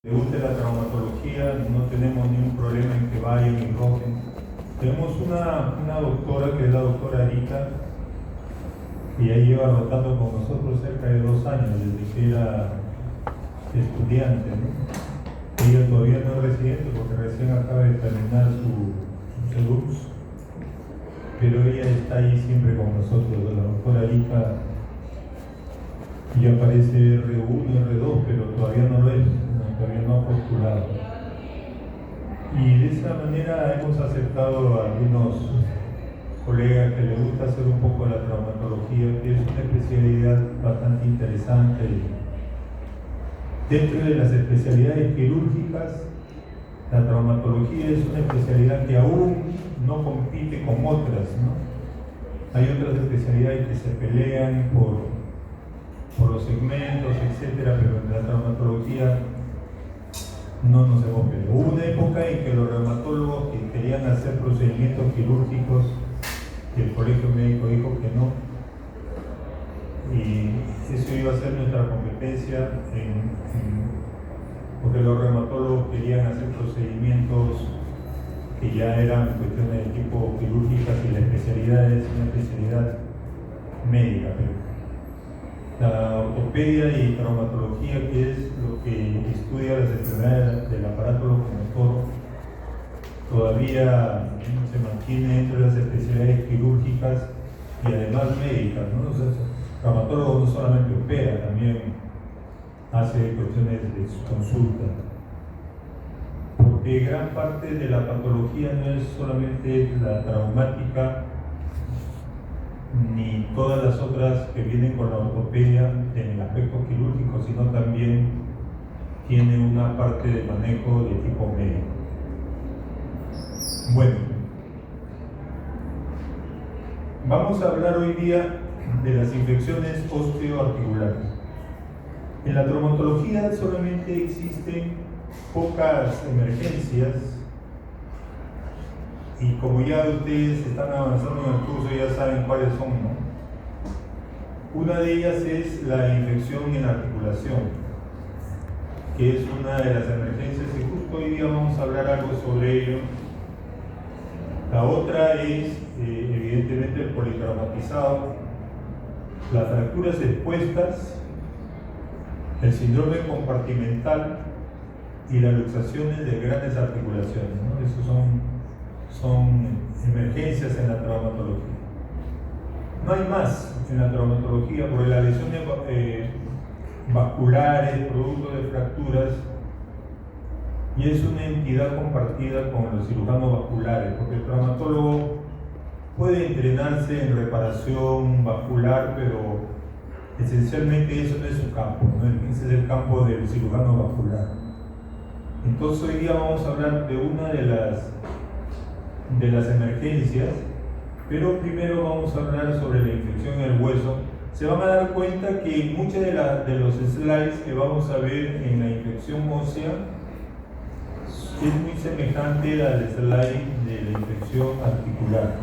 Le guste la traumatología, no tenemos ningún problema en que vayan y rojen. Tenemos una doctora que es la doctora Arita, que ya lleva rotando con nosotros cerca de 2 años, desde que era estudiante, ¿no? Ella todavía no es residente porque recién acaba de terminar su CEDUX, pero ella está ahí siempre con nosotros. La doctora Arita ya parece R1, R2, pero todavía no lo es, todavía no ha postulado. Y de esa manera hemos aceptado a algunos colegas que les gusta hacer un poco la traumatología, que es una especialidad bastante interesante. Dentro de las especialidades quirúrgicas, la traumatología es una especialidad que aún no compite con otras, ¿no? Hay otras especialidades que se pelean por los segmentos, etcétera, pero en la traumatología no nos hemos peleado. Hubo una época en que los reumatólogos que querían hacer procedimientos quirúrgicos, y el colegio médico dijo que no, y eso iba a ser nuestra competencia porque los reumatólogos querían hacer procedimientos que ya eran cuestiones de tipo quirúrgicas y la especialidad es una especialidad médica. Pero la ortopedia y traumatología, que es lo que estudia las enfermedades del aparato locomotor, todavía se mantiene entre las especialidades quirúrgicas y además médicas, ¿no? O sea, el traumatólogo no solamente opera, también hace cuestiones de consulta. Porque gran parte de la patología no es solamente la traumática, ni todas las otras que vienen con la ortopedia en el aspecto quirúrgico, sino también tiene una parte de manejo de tipo médico. Bueno, vamos a hablar hoy día de las infecciones osteoarticulares. En la traumatología solamente existen pocas emergencias y como ya ustedes están avanzando en el curso ya saben cuáles son, ¿no? Una de ellas es la infección en la articulación, que es una de las emergencias y justo hoy día vamos a hablar algo sobre ello. La otra es evidentemente el politraumatizado, las fracturas expuestas, el síndrome compartimental y las luxaciones de grandes articulaciones, ¿no? Esos son emergencias en la traumatología. No hay más en la traumatología porque las lesiones vasculares, producto de fracturas, y es una entidad compartida con los cirujanos vasculares, porque el traumatólogo puede entrenarse en reparación vascular, pero esencialmente eso no es su campo, ¿no? Ese es el campo del cirujano vascular. Entonces hoy día vamos a hablar de una de las emergencias, pero primero vamos a hablar sobre la infección en el hueso. Se van a dar cuenta que muchos de los slides que vamos a ver en la infección ósea es muy semejante al slide de la infección articular.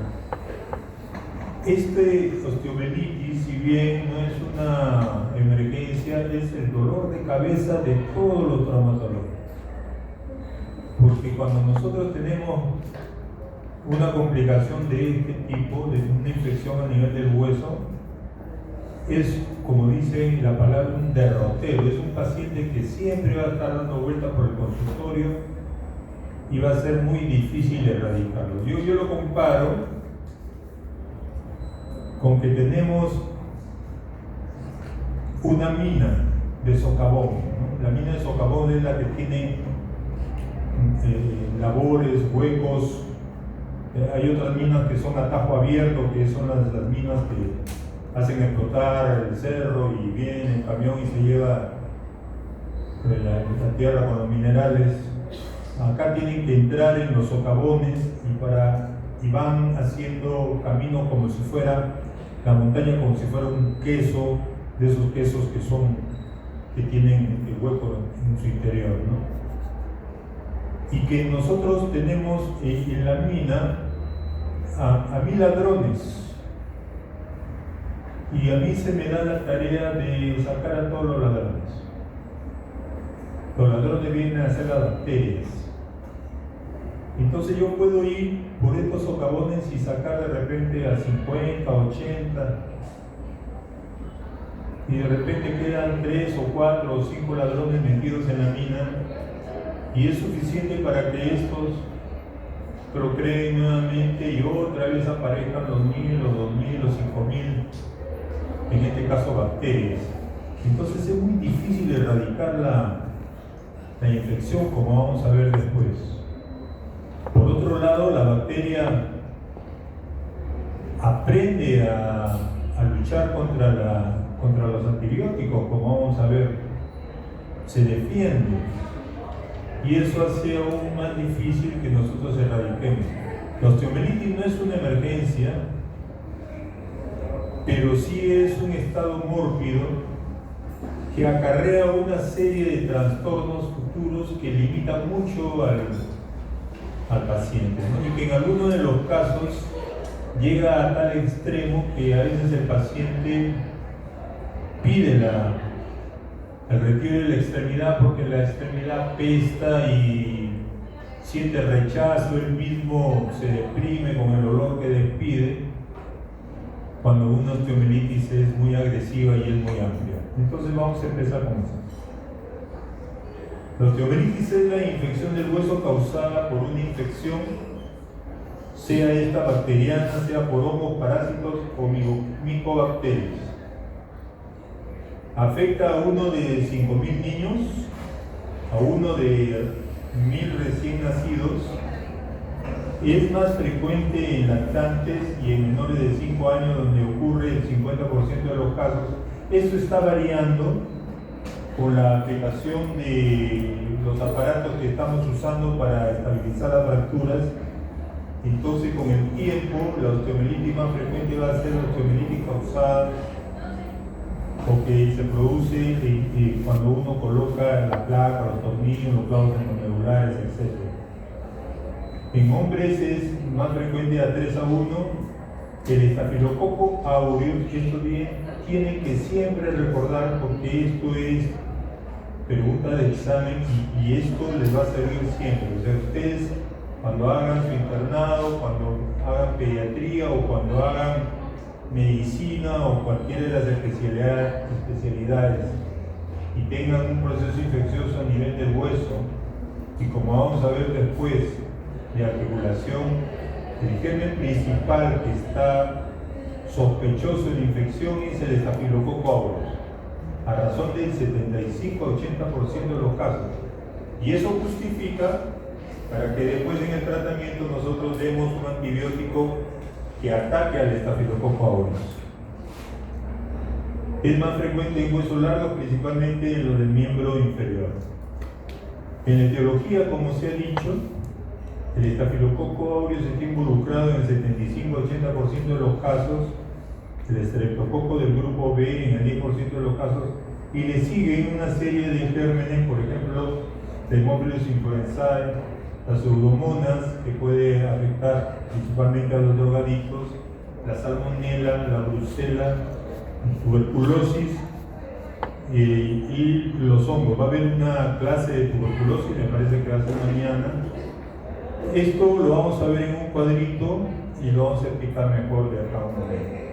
Osteomielitis, si bien no es una emergencia, es el dolor de cabeza de todos los traumatólogos. Porque cuando nosotros tenemos una complicación de este tipo, de una infección a nivel del hueso, es, como dice la palabra, un derrotero. Es un paciente que siempre va a estar dando vueltas por el consultorio y va a ser muy difícil erradicarlo. Yo lo comparo con que tenemos una mina de socavón, ¿no? La mina de socavón es la que tiene labores, huecos. Hay otras minas que son a tajo abierto, que son las minas que hacen explotar el cerro y viene el camión y se lleva la tierra con los minerales. Acá tienen que entrar en los socavones y van haciendo camino como si fuera la montaña, como si fuera un queso, de esos quesos que tienen el hueco en su interior, ¿no? Y que nosotros tenemos en la mina a 1000 ladrones, y a mí se me da la tarea de sacar a todos los ladrones. Los ladrones vienen a hacer las bacterias. Entonces yo puedo ir por estos socavones y sacar de repente a 50, 80, y de repente quedan 3 o 4 o 5 ladrones metidos en la mina, y es suficiente para que estos procreen nuevamente y otra vez aparezcan los 1000, los 2000, los 5000, en este caso bacterias. Entonces es muy difícil erradicar la infección, como vamos a ver después. Por otro lado, la bacteria aprende a luchar contra los antibióticos, como vamos a ver, se defiende, y eso hace aún más difícil que nosotros erradiquemos. La osteomielitis no es una emergencia, pero sí es un estado mórbido que acarrea una serie de trastornos futuros que limitan mucho al paciente, ¿no? Y que en algunos de los casos llega a tal extremo que a veces el paciente pide el retiro de la extremidad porque la extremidad apesta y siente rechazo, él mismo se deprime con el olor que despide, cuando una osteomielitis es muy agresiva y es muy amplia. Entonces vamos a empezar con eso. La osteomielitis es la infección del hueso causada por una infección, sea esta bacteriana, sea por hongos, parásitos o micobacterias. Afecta a uno de 5.000 niños, a uno de 1.000 recién nacidos. Es más frecuente en lactantes y en menores de 5 años, donde ocurre el 50% de los casos. Esto está variando con la aplicación de los aparatos que estamos usando para estabilizar las fracturas. Entonces, con el tiempo, la osteomielitis más frecuente va a ser la osteomielitis causada o que se produce cuando uno coloca la placa, los tornillos, los clavos endovasculares, etc. En hombres es más frecuente a 3 a 1 el estafilococo aureus. Esto tienen que siempre recordar, porque esto es pregunta de examen y esto les va a servir siempre. O sea, ustedes cuando hagan su internado, cuando hagan pediatría o cuando hagan medicina o cualquiera de las especialidades y tengan un proceso infeccioso a nivel del hueso, y como vamos a ver después, de articulación, el germen principal que está sospechoso de infección es el estafilococo aureus, a razón del 75 a 80% de los casos. Y eso justifica para que después en el tratamiento nosotros demos un antibiótico que ataque al estafilococo aureus. Es más frecuente en huesos largos, principalmente en los del miembro inferior. En la etiología, como se ha dicho, el estafilococo aureus está involucrado en el 75-80% de los casos, el estreptococo del grupo B en el 10% de los casos, y le siguen una serie de gérmenes, por ejemplo, Haemophilus influenzae, las pseudomonas, que puede afectar principalmente a los drogadictos, la salmonela, la brucela, tuberculosis y los hongos. Va a haber una clase de tuberculosis, me parece que va a ser mañana. Esto lo vamos a ver en un cuadrito y lo vamos a explicar mejor de acá a un momento.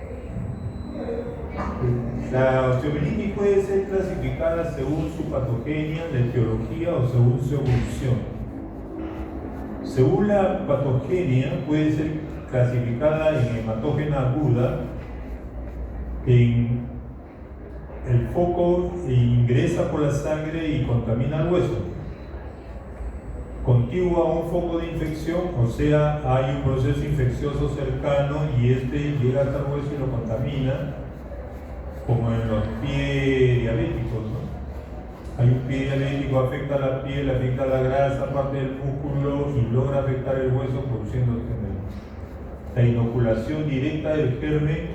La osteomielitis puede ser clasificada según su patogenia, la etiología o según su evolución. Según la patogenia, puede ser clasificada en hematógena aguda, en el foco ingresa por la sangre y contamina el hueso. Contiguo a un foco de infección, o sea, hay un proceso infeccioso cercano y este llega hasta el hueso y lo contamina, como en los pies diabéticos, ¿no? Hay un pie diabético, afecta la piel, afecta la grasa, parte del músculo y logra afectar el hueso produciendo osteomielitis. La inoculación directa del germen,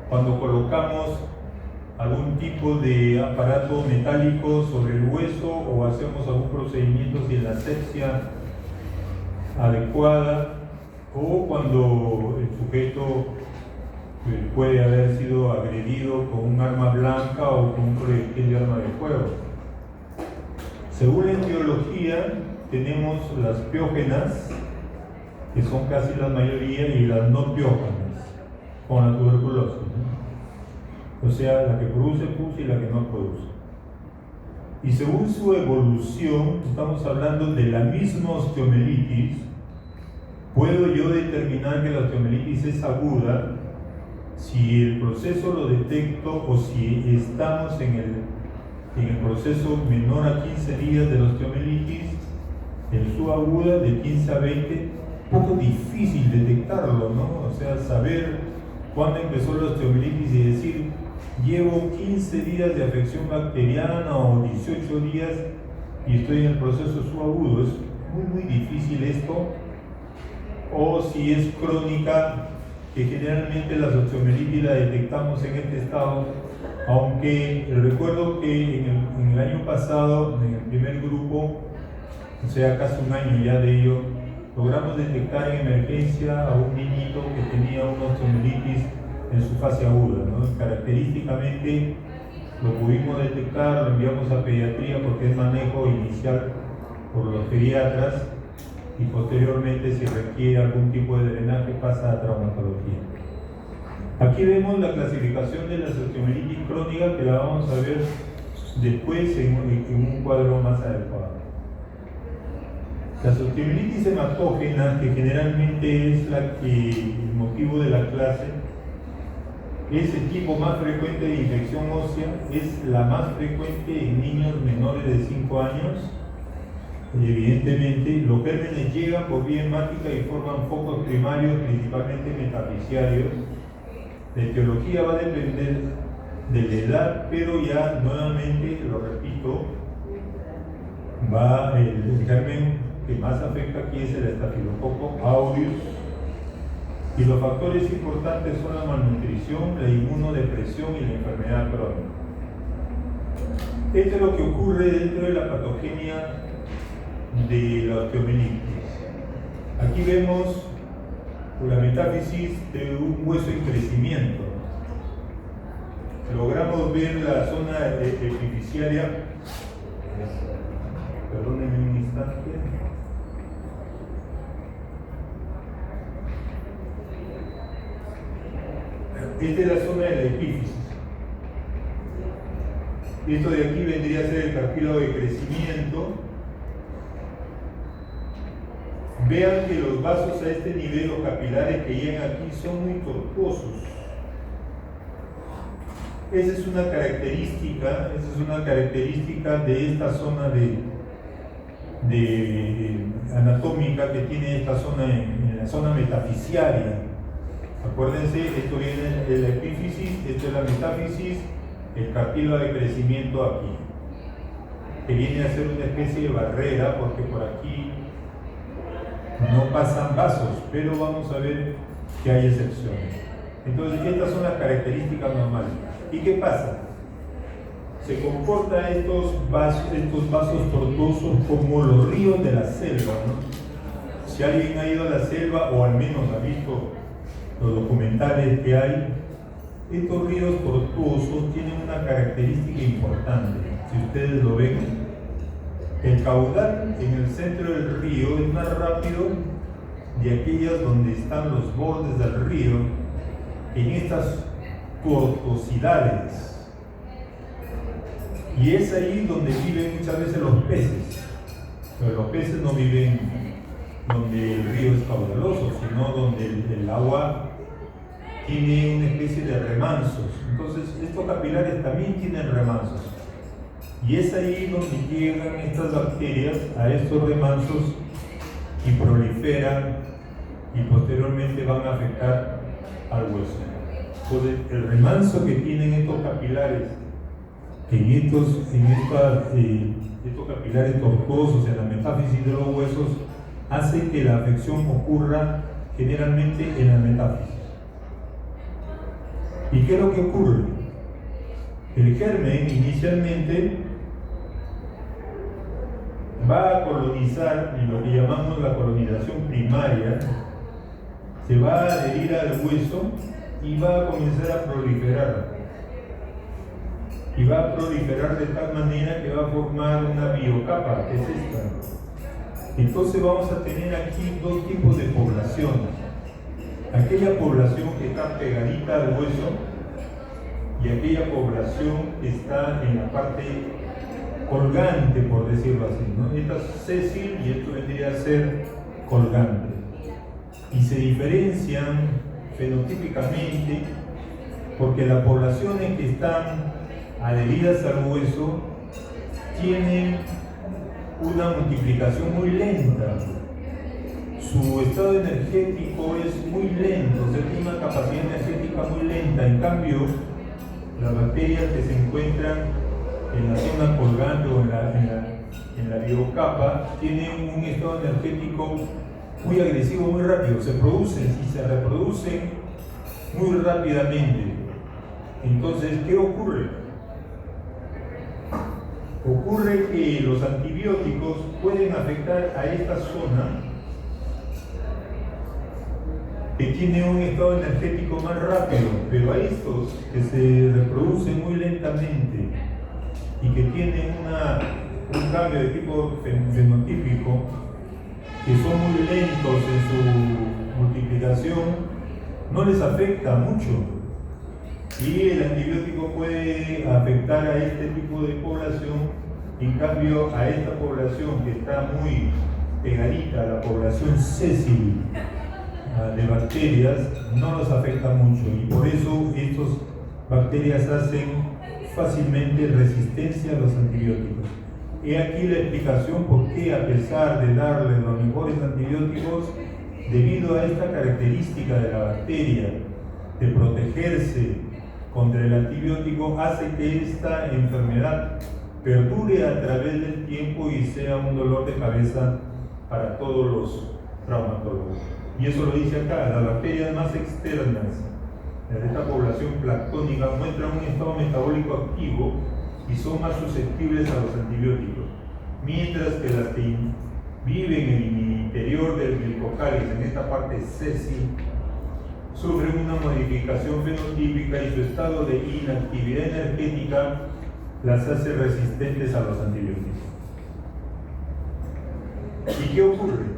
cuando colocamos algún tipo de aparato metálico sobre el hueso o hacemos algún procedimiento sin la asepsia adecuada, o cuando el sujeto puede haber sido agredido con un arma blanca o con un proyectil de arma de fuego. Según la etiología, tenemos las piógenas, que son casi la mayoría, y las no piógenas, con la tuberculosis, ¿no? O sea, la que produce pus y la que no produce. Y según su evolución, estamos hablando de la misma osteomielitis. Puedo yo determinar que la osteomielitis es aguda si el proceso lo detecto o si estamos en el proceso menor a 15 días de la osteomielitis, en su aguda de 15 a 20, poco difícil detectarlo, ¿no? O sea, saber cuándo empezó la osteomielitis y decir, llevo 15 días de afección bacteriana o 18 días y estoy en el proceso subagudo. Es muy difícil esto. O si es crónica, que generalmente las osteomielitis la detectamos en este estado, aunque recuerdo que en el año pasado, en el primer grupo, o sea, casi un año ya de ello, logramos detectar en emergencia a un niñito que tenía una osteomielitis en su fase aguda, ¿no? Característicamente lo pudimos detectar, lo enviamos a pediatría porque es manejo inicial por los pediatras y posteriormente, si requiere algún tipo de drenaje, pasa a traumatología. Aquí vemos la clasificación de la osteomielitis crónica, que la vamos a ver después en un cuadro más adecuado. La osteomielitis hematógena, que generalmente es el motivo de la clase, es el tipo más frecuente de infección ósea, es la más frecuente en niños menores de 5 años. Evidentemente, los gérmenes llegan por vía hemática y forman focos primarios, principalmente metafisiarios. La etiología va a depender de la edad, pero ya nuevamente, lo repito, el germen que más afecta aquí es el Staphylococcus aureus, y los factores importantes son la malnutrición, la inmunodepresión y la enfermedad crónica. Esto es lo que ocurre dentro de la patogenia de la osteomielitis. Aquí vemos la metáfisis de un hueso en crecimiento. Logramos ver la zona epifisiaria. Perdónenme un instante. Esta es la zona de la epífisis. Esto de aquí vendría a ser el cartílago de crecimiento. Vean que los vasos a este nivel, los capilares que llegan aquí, son muy tortuosos. Esa es una característica de esta zona anatómica que tiene esta zona en la zona metafisiaria. Acuérdense, esto viene de la epífisis, esto es la metáfisis, el cartílago de crecimiento aquí, que viene a ser una especie de barrera porque por aquí no pasan vasos, pero vamos a ver que hay excepciones. Entonces, estas son las características normales. ¿Y qué pasa? Se comportan estos vasos tortuosos como los ríos de la selva, ¿no? Si alguien ha ido a la selva o al menos ha visto los documentales que hay, estos ríos tortuosos tienen una característica importante. Si ustedes lo ven, el caudal en el centro del río es más rápido de aquellas donde están los bordes del río, en estas tortuosidades. Y es ahí donde viven muchas veces los peces. Pero los peces no viven donde el río es caudaloso, sino donde el agua tiene una especie de remansos. Entonces, estos capilares también tienen remansos. Y es ahí donde llegan estas bacterias a estos remansos y proliferan y posteriormente van a afectar al hueso. Entonces, el remanso que tienen estos capilares en estos capilares tortuosos en la metáfisis de los huesos hace que la afección ocurra generalmente en la metáfisis. ¿Y qué es lo que ocurre? El germen inicialmente va a colonizar, en lo que llamamos la colonización primaria, se va a adherir al hueso y va a comenzar a proliferar. y va a proliferar de tal manera que va a formar una biocapa, que es esta. Entonces vamos a tener aquí dos tipos de poblaciones. Aquella población que está pegadita al hueso y aquella población que está en la parte colgante, por decirlo así, ¿no? Esta es sésil y esto vendría a ser colgante. Y se diferencian fenotípicamente porque las poblaciones que están adheridas al hueso tienen una multiplicación muy lenta. Su estado energético es muy lento, o sea, tiene una capacidad energética muy lenta. En cambio, las bacterias que se encuentran en la zona colgante o en la biocapa tienen un estado energético muy agresivo, muy rápido. Se producen y se reproducen muy rápidamente. Entonces, ¿qué ocurre? Ocurre que los antibióticos pueden afectar a esta zona que tiene un estado energético más rápido, pero a estos que se reproducen muy lentamente y que tienen un cambio de tipo fenotípico, que son muy lentos en su multiplicación, no les afecta mucho. Y el antibiótico puede afectar a este tipo de población, en cambio a esta población que está muy pegadita, a la población sésil de bacterias, no los afecta mucho, y por eso estas bacterias hacen fácilmente resistencia a los antibióticos. He aquí la explicación por qué, a pesar de darle los mejores antibióticos, debido a esta característica de la bacteria de protegerse contra el antibiótico, hace que esta enfermedad perdure a través del tiempo y sea un dolor de cabeza para todos los traumatólogos. Y eso lo dice acá: las bacterias más externas de esta población planctónica muestran un estado metabólico activo y son más susceptibles a los antibióticos, mientras que las que viven en el interior del glicocálice, en esta parte sésil, sufren una modificación fenotípica y su estado de inactividad energética las hace resistentes a los antibióticos. ¿Y qué ocurre?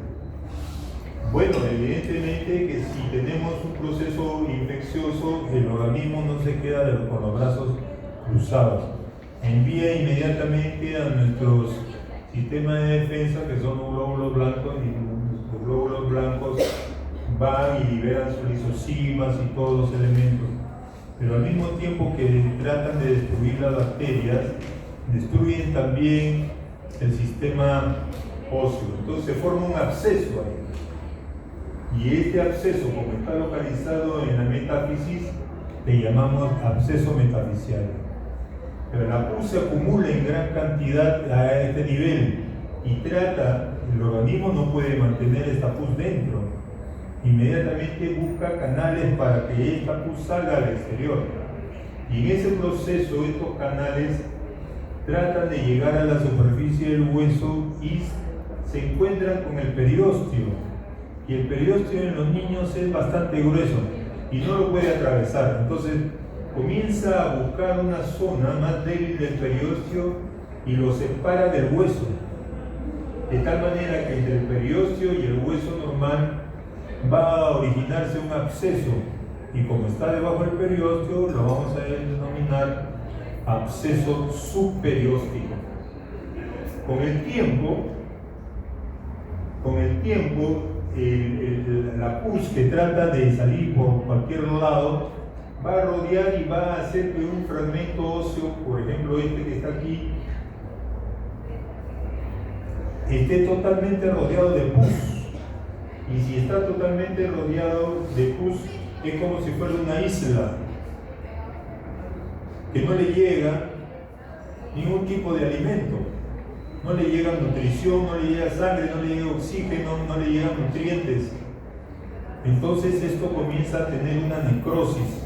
Bueno, evidentemente que si tenemos un proceso infeccioso, el organismo no se queda con los brazos cruzados. Envía inmediatamente a nuestros sistemas de defensa, que son los glóbulos blancos, y los glóbulos blancos van y liberan sus lisocimas y todos los elementos. Pero al mismo tiempo que tratan de destruir las bacterias, destruyen también el sistema óseo. Entonces se forma un absceso ahí. Y este absceso, como está localizado en la metáfisis, le llamamos absceso metafisiario. Pero la pus se acumula en gran cantidad a este nivel y el organismo no puede mantener esta pus dentro. Inmediatamente busca canales para que esta pus salga al exterior. Y en ese proceso estos canales tratan de llegar a la superficie del hueso y se encuentran con el periósteo. Y el periósteo en los niños es bastante grueso y no lo puede atravesar. Entonces comienza a buscar una zona más débil del periósteo y lo separa del hueso, de tal manera que entre el periósteo y el hueso normal va a originarse un absceso, y como está debajo del periósteo lo vamos a denominar absceso subperióstico. Con el tiempo la pus que trata de salir por cualquier lado va a rodear y va a hacer que un fragmento óseo, por ejemplo este que está aquí, esté totalmente rodeado de pus. Y si está totalmente rodeado de pus, es como si fuera una isla que no le llega ningún tipo de alimento. No le llega nutrición, no le llega sangre, no le llega oxígeno, no le llegan nutrientes. Entonces esto comienza a tener una necrosis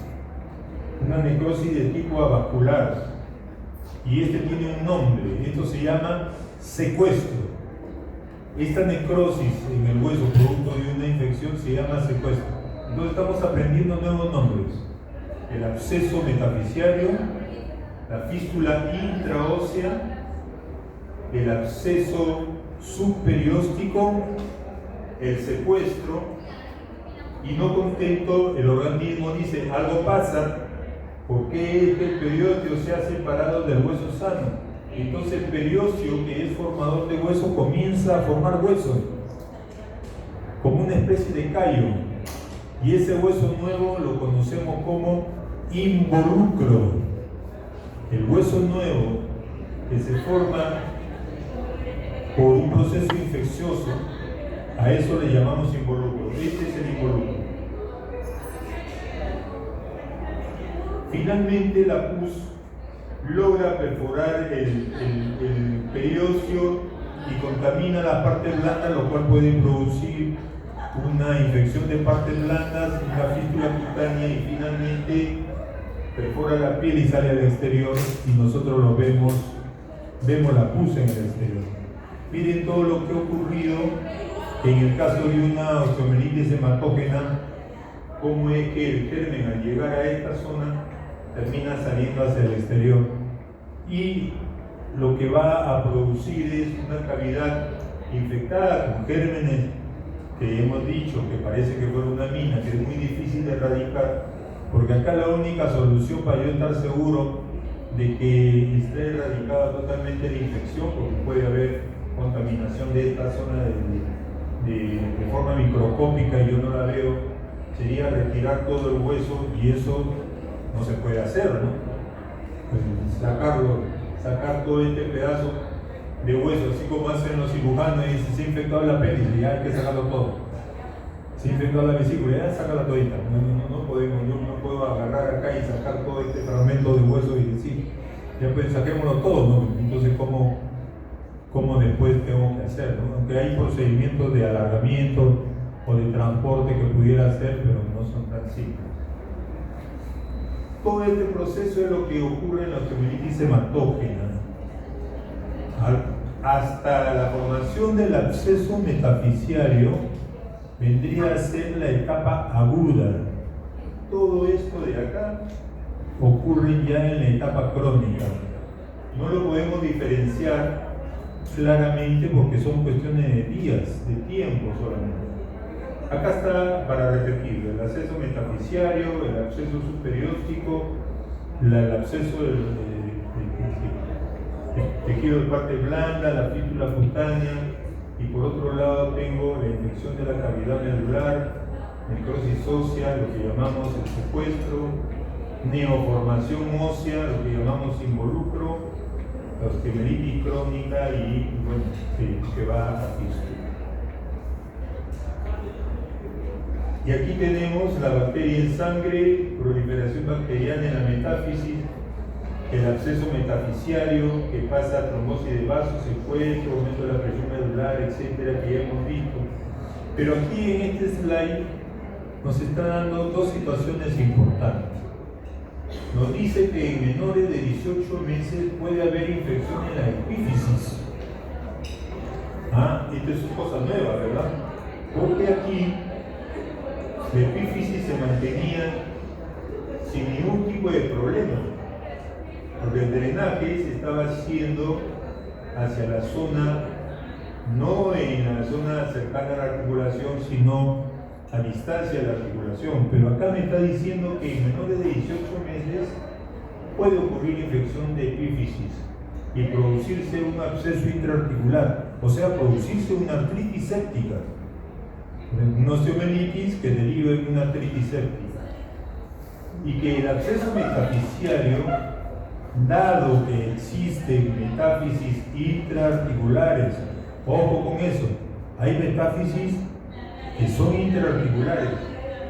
de tipo avascular. Y este tiene un nombre, esto se llama secuestro. Esta necrosis en el hueso producto de una infección se llama secuestro. Entonces estamos aprendiendo nuevos nombres: el absceso metafisiario, la fístula intraósea, el absceso subperióstico, el secuestro, y no contento, el organismo dice, algo pasa, porque el periósteo se ha separado del hueso sano. Entonces el periósteo, que es formador de hueso, comienza a formar hueso, como una especie de callo, y ese hueso nuevo lo conocemos como involucro. El hueso nuevo que se forma por un proceso infeccioso, a eso le llamamos involucro. Este es el involucro. Finalmente la pus logra perforar el periósteo y contamina la parte blanda, lo cual puede producir una infección de partes blandas, una fístula cutánea, y finalmente perfora la piel y sale al exterior, y nosotros lo vemos la pus en el exterior. Miren todo lo que ha ocurrido en el caso de una osteomielitis hematógena, cómo es que el germen al llegar a esta zona termina saliendo hacia el exterior, y lo que va a producir es una cavidad infectada con gérmenes que hemos dicho que parece que fuera una mina, que es muy difícil de erradicar, porque acá la única solución para yo estar seguro de que esté erradicada totalmente la infección, porque puede haber contaminación de esta zona de forma microscópica y yo no la veo, sería retirar todo el hueso, y eso no se puede hacer, ¿no? Pues sacar todo este pedazo de hueso, así como hacen los cirujanos, y dicen, se ha infectado la apéndice, ya hay que sacarlo todo. Se ha infectado la vesícula, ya sácala todita. No podemos, yo no puedo agarrar acá y sacar todo este fragmento de hueso y decir, ya pues saquémoslo todo, ¿no? Entonces, ¿cómo después tengo que hacer, ¿no? Aunque hay procedimientos de alargamiento o de transporte que pudiera hacer, pero no son tan simples. Todo este proceso es lo que ocurre en la osteomielitis hematógena. Hasta la formación del absceso metafisiario vendría a ser la etapa aguda. Todo esto de acá ocurre ya en la etapa crónica. No lo podemos diferenciar claramente porque son cuestiones de días, de tiempo solamente. Acá está, para repetirlo, el absceso metafisiario, el absceso subperióstico, el absceso del tejido de parte blanda, la fístula cutánea, y por otro lado tengo la infección de la cavidad medular, necrosis ósea, lo que llamamos el secuestro, neoformación ósea, lo que llamamos involucro, la osteomielitis crónica y bueno, que va a fístula. Y aquí tenemos la bacteria en sangre, proliferación bacteriana en la metáfisis, el absceso metafisiario que pasa a trombosis de vasos, secuestro, aumento de la presión medular, etcétera, que ya hemos visto. Pero aquí en este slide nos está dando dos situaciones importantes. Nos dice que en menores de 18 meses puede haber infección en la epífisis. Esta es una cosa nueva, ¿verdad? Porque aquí la epífisis se mantenía sin ningún tipo de problema, porque el drenaje se estaba haciendo hacia la zona, no en la zona cercana a la articulación, sino a distancia de la articulación. Pero acá me está diciendo que en menores de 18 meses puede ocurrir infección de epífisis y producirse un absceso intraarticular, o sea, producirse una artritis séptica, una osteomielitis que deriva en una artritis séptica. Y que el absceso metafisiario, dado que existen metáfisis intraarticulares, ojo con eso, hay metáfisis que son intraarticulares,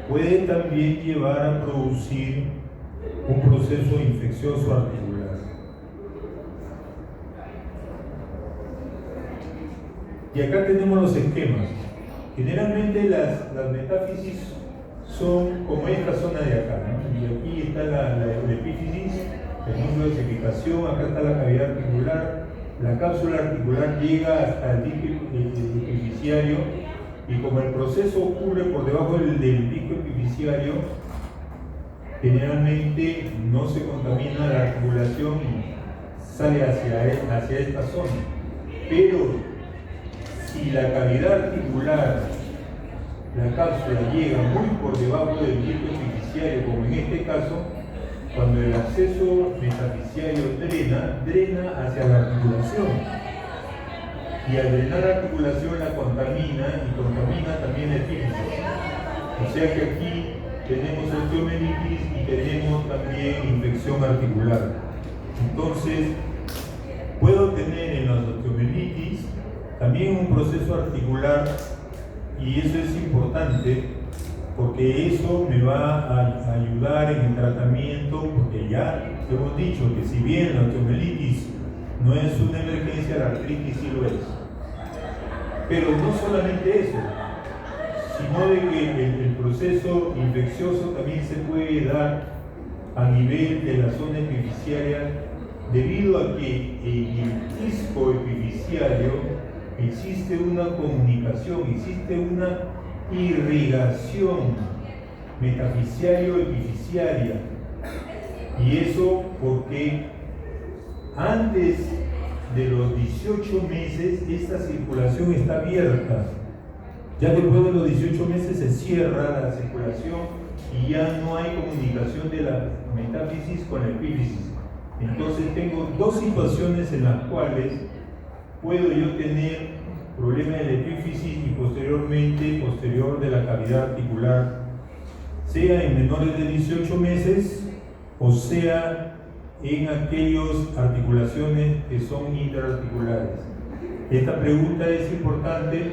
puede también llevar a producir un proceso infeccioso articular. Y acá tenemos los esquemas. Generalmente las metáfisis son como esta zona de acá, ¿no? Y aquí está la epífisis, el núcleo de ceficación, acá está la cavidad articular, la cápsula articular llega hasta el disco epifisiario, y como el proceso ocurre por debajo del disco epifisiario, generalmente no se contamina la articulación y sale hacia esta zona. Pero si la cavidad articular, la cápsula, llega muy por debajo del ducto epifisiario, como en este caso, cuando el acceso metafisiario drena hacia la articulación. Y al drenar la articulación la contamina y contamina también la epífisis. O sea que aquí tenemos osteomelitis y tenemos también infección articular. Entonces, puedo tener en las osteomelitis también un proceso articular, y eso es importante porque eso me va a ayudar en el tratamiento, porque ya hemos dicho que si bien la osteomelitis no es una emergencia, la artritis sí lo es. Pero no solamente eso, sino de que el proceso infeccioso también se puede dar a nivel de la zona epifisiaria, debido a que en el disco epifisiario existe una comunicación, existe una irrigación metafisiario-epifisiaria. Y eso porque antes de los 18 meses esta circulación está abierta. Ya después de los 18 meses se cierra la circulación y ya no hay comunicación de la metáfisis con la epífisis. Entonces tengo dos situaciones en las cuales puedo yo tener problema de la epífisis y posterior de la cavidad articular, sea en menores de 18 meses o sea en aquellas articulaciones que son interarticulares. Esta pregunta es importante.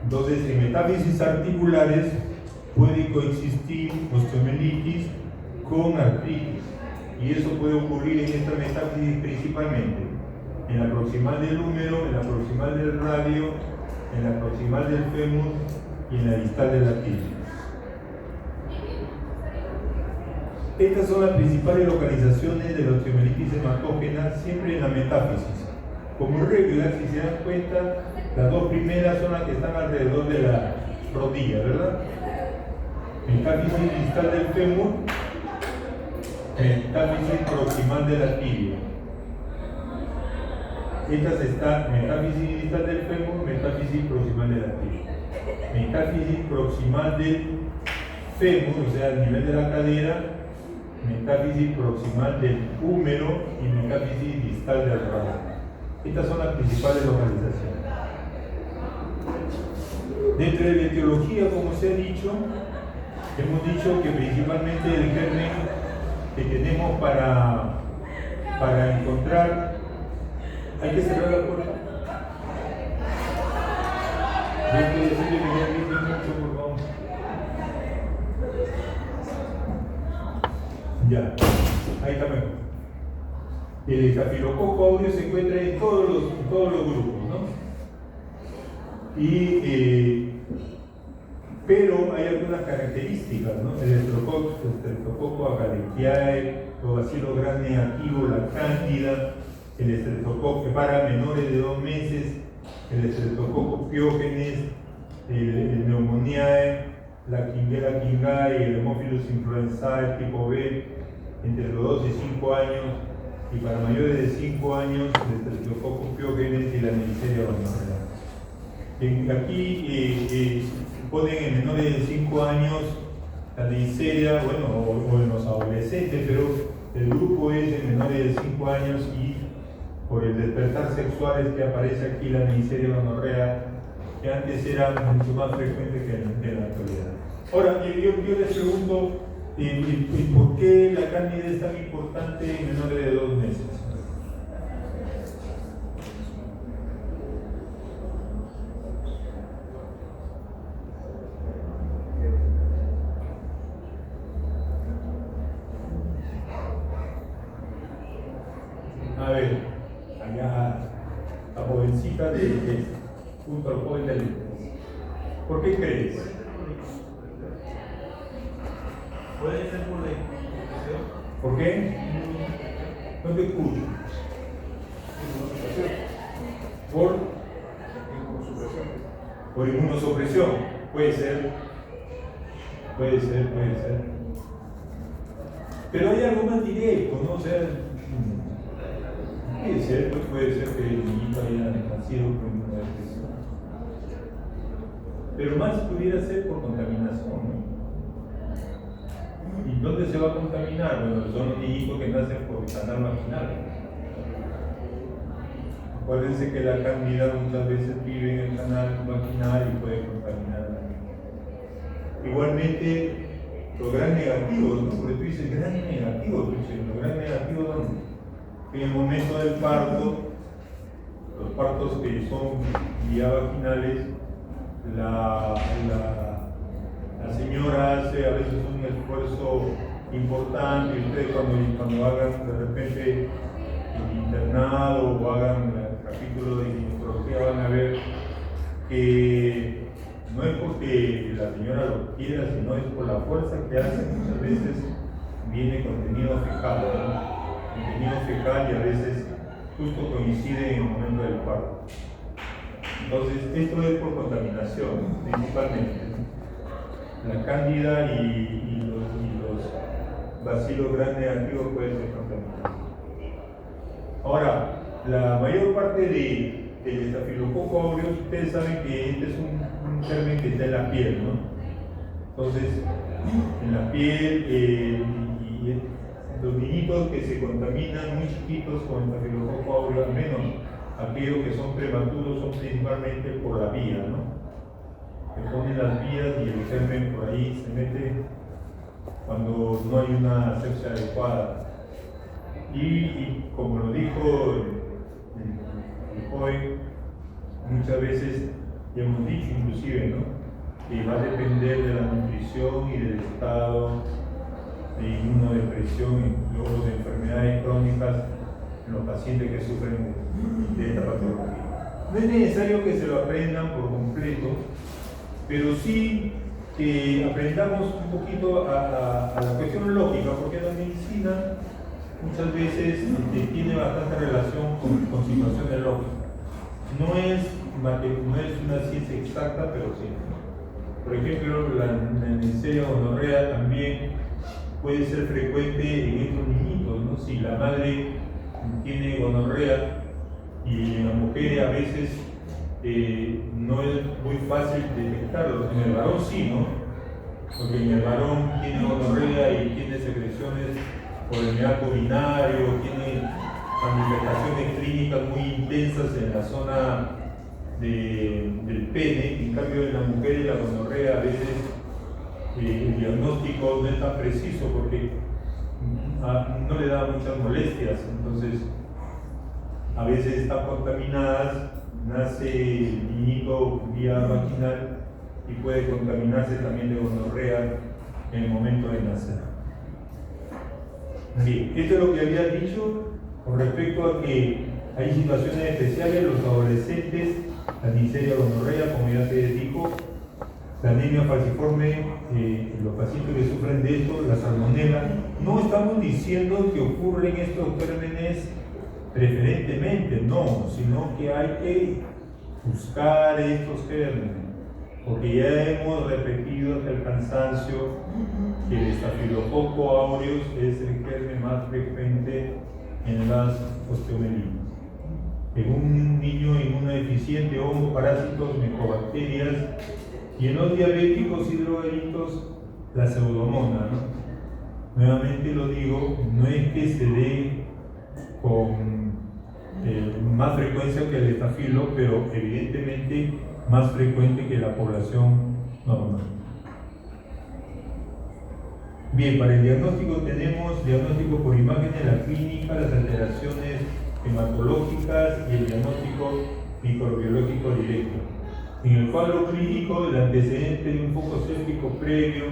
Entonces, en metáfisis articulares puede coexistir osteomelitis con artritis, y eso puede ocurrir en esta metáfisis principalmente en la proximal del húmero, en la proximal del radio, en la proximal del fémur y en la distal de la tibia. Estas son las principales localizaciones de la osteomelitis hematógena, siempre en la metáfisis. Como regla, si se dan cuenta, las dos primeras son las que están alrededor de la rodilla, ¿verdad? Metáfisis distal del fémur, metáfisis proximal de la tibia. Estas están metáfisis distal del fémur, metáfisis proximal de la tibia. Metáfisis proximal del fémur, o sea, al nivel de la cadera, metáfisis proximal del húmero y metáfisis distal del radio. Estas son las principales localizaciones. Dentro de la etiología, como se ha dicho, hemos dicho que principalmente el germen que tenemos para encontrar. Hay que cerrar la puerta. Hay que decirle que ya grite mucho, por favor. Ya, ahí está mejor. El estafilococo aureus se encuentra en todos los grupos, ¿no? Pero hay algunas características, ¿no? El Streptococcus acarictiae, Lobacillus grande activo, la cándida, el Streptococcus para menores de 2 meses, el Streptococcus pyogenes, el Pneumoniae, la Klebsiella kingae, el Haemophilus influenzae tipo B, entre los 2 y 5 años, y para mayores de 5 años, el Streptococcus pyogenes y la Neisseria gonorrhoeae. Aquí ponen en menores de 5 años la Neisseria, bueno, o en los adolescentes, pero el grupo es en menores de 5 años, y por el despertar sexual es que aparece aquí la Neisseria gonorrhoeae, que antes era mucho más frecuente que en la actualidad. Ahora, yo les pregunto, ¿por qué la cándida es tan importante en menores de 2 meses? A ver, allá la jovencita junto al joven del. ¿Por qué crees? Puede ser por la inmunosupresión. ¿Por qué? No te escucho. Por inmunosupresión. Puede ser. Pero hay algo más directo, ¿no? O sea, puede ser que el niñito haya nacido con una depresión. Pero más pudiera ser por contaminación, ¿no? ¿Y dónde se va a contaminar? Bueno, son los niñitos que nacen por canal vaginal. Acuérdense que la cándida muchas veces vive en el canal vaginal y puede contaminar a la niña. Igualmente, los gran negativos, ¿no? Porque tú dices gran negativo, los gran negativos son en el momento del parto, los partos que son vía vaginales, la señora hace a veces un esfuerzo importante, y ustedes cuando hagan de repente el internado o hagan el capítulo de ginecología van a ver que no es porque la señora lo quiera, sino es por la fuerza que hace. Muchas veces viene contenido fecal, ¿no? Contenido fecal y a veces justo coincide en el momento del parto. Entonces, esto es por contaminación, principalmente. La cándida y los bacilos gran negativos pueden ser contaminados. Ahora, la mayor parte del estafilococo aureus, ustedes saben que este es un germen que está en la piel, ¿no? Entonces, en la piel, los niñitos que se contaminan muy chiquitos con estafilococo aureus, al menos aquellos que son prematuros, son principalmente por la vía, ¿no? Se ponen las vías y el germen por ahí se mete cuando no hay una asepsia adecuada. Y como lo dijo el joven, muchas veces, ya hemos dicho inclusive, ¿no? Que va a depender de la nutrición y del estado de inmunodepresión y luego de enfermedades crónicas en los pacientes que sufren de esta patología. No es necesario que se lo aprendan por completo, pero sí que aprendamos un poquito a la cuestión lógica, porque la medicina muchas veces tiene bastante relación con situaciones lógicas. No es una ciencia exacta, pero sí. Por ejemplo, la Neisseria gonorrea también puede ser frecuente en estos niñitos, ¿no? Si la madre tiene gonorrea y en la mujer a veces no es muy fácil detectarlo. En el varón sí, ¿no? Porque en el varón tiene gonorrea y tiene secreciones por el meato urinario, tiene manifestaciones clínicas muy intensas en la zona del pene. En cambio, en la mujer y la gonorrea a veces el diagnóstico no es tan preciso porque no le da muchas molestias. Entonces, a veces están contaminadas, nace el niñito vía vaginal y puede contaminarse también de gonorrea en el momento de nacer. Bien, esto es lo que había dicho con respecto a que hay situaciones especiales, los adolescentes, la Neisseria gonorrea, como ya se dijo, la anemia falciforme, los pacientes que sufren de esto, la salmonela. No estamos diciendo que ocurren estos gérmenes preferentemente, no, sino que hay que buscar estos gérmenes, porque ya hemos repetido hasta el cansancio que el estafilococo aureus es el germen más frecuente en las osteomelinas. En un niño inmunodeficiente, hongos, parásitos, micobacterias, y en los diabéticos y drogadictos, la pseudomonas, ¿no? Nuevamente lo digo, no es que se dé con más frecuencia que el estafilo, pero evidentemente más frecuente que la población normal. Bien, para el diagnóstico tenemos diagnóstico por imágenes, la clínica, las alteraciones hematológicas y el diagnóstico microbiológico directo. En el cuadro clínico, el antecedente de un foco séptico previo